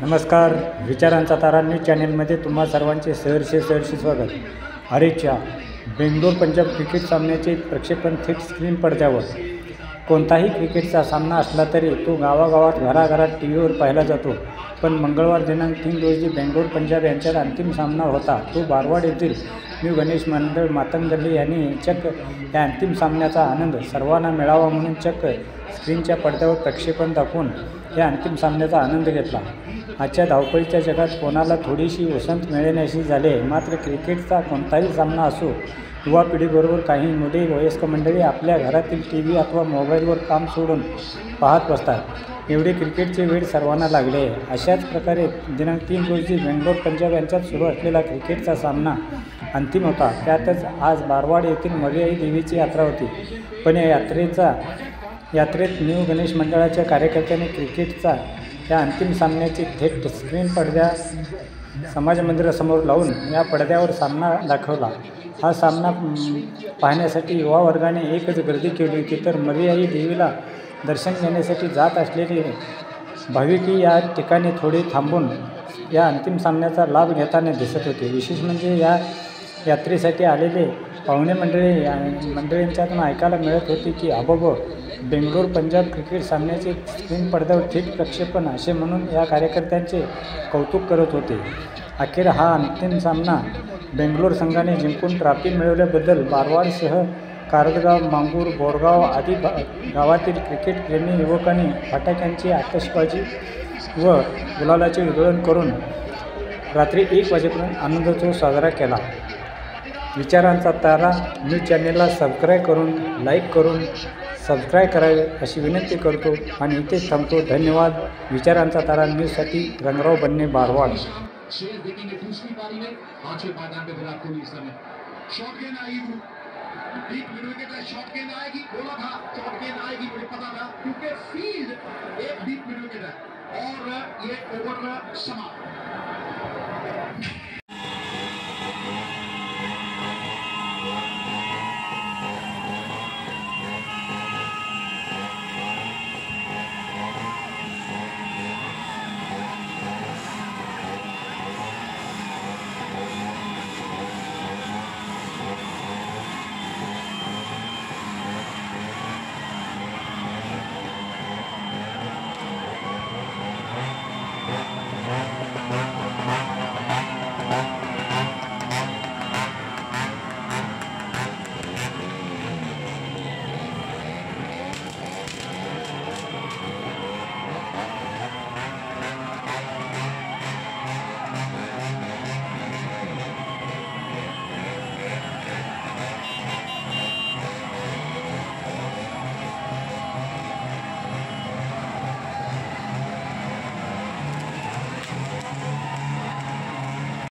नमस्कार. विचारांचा तारा न्यूज चॅनेलमध्ये तुम्हा सर्वांचे सहर्षे स्वागत. हरीच्या बेंगलोर पंजाब क्रिकेट सामन्याचे प्रक्षेपण थेट स्क्रीन पडद्यावर. कोणताही क्रिकेटचा सामना असला तरी तो गावागावात घराघरात टी व्हीवर पाहिला जातो. पण मंगळवार दिनांक 3 रोजी बेंगलोर पंजाब यांच्यात अंतिम सामना होता. तो बारवाड येथील न्यू गणेश मंडळ मातंगल्ली यांनी चक्क या अंतिम सामन्याचा आनंद सर्वांना मिळावा म्हणून चक्क स्क्रीनच्या पडद्यावर प्रक्षेपण दाखवून या अंतिम सामन्याचा आनंद घेतला. आजच्या धावपळीच्या जगात कोणाला थोडीशी उसंत मिळण्याशी झाले. मात्र क्रिकेटचा कोणताही सामना असो, युवा पिढीबरोबर काही मुले वयस्क मंडळी आपल्या घरातील टी व्ही अथवा मोबाईलवर काम सोडून पाहत बसतात. एवढे क्रिकेटचे वेळ सर्वांना लागले आहे. अशाच प्रकारे दिनांक 3 रोजी बेंगलोर पंजाब यांच्यात सुरू असलेला क्रिकेटचा सामना अंतिम होता. त्यातच आज बारवाड येथील मर्याई देवीची यात्रा होती. पण या यात्रेत न्यू गणेश मंडळाच्या कार्यकर्त्यांनी क्रिकेटचा या अंतिम सामन्याची थेट स्क्रीन पडद्या समाज मंदिरासमोर लावून या पडद्यावर सामना दाखवला. हा सामना पाहण्यासाठी युवा वर्गाने एकच गर्दी केली होती. तर मर्याई देवीला दर्शन घेण्यासाठी जात असलेले भाविकही या ठिकाणी थोडे थांबून या अंतिम सामन्याचा लाभ घेताना दिसत होते. विशेष म्हणजे या यात्रेसाठी आलेले पाहुणे मंडळींच्यातून ऐकायला मिळत होते की अबब, बेंगलोर पंजाब क्रिकेट सामन्याचे स्क्रीन पडद्यावर थेट प्रक्षेपण असे म्हणून या कार्यकर्त्यांचे कौतुक करत होते. अखेर हा अंतिम सामना बेंगलोर संघाने जिंकून ट्रॉफी मिळवल्याबद्दल बारवाडसह कारदगाव, मांगूर, बोरगाव आदी गावातील क्रिकेटप्रेमी युवकांनी फटाक्यांची आतषबाजी व गुलालाचे उधळण करून रात्री 1 वाजेपर्यंत आनंदोत्सव साजरा केला. विचारांचा तारा न्यूज चॅनेलला सबस्क्राईब करून, लाईक करून सबस्क्राईब करावे अशी विनंती करतो आणि इथेच थांबतो. धन्यवाद. विचारांचा तारा न्यूजसाठी रंगराव बन्ने, बारवाड. और ये ओवर समाप्त।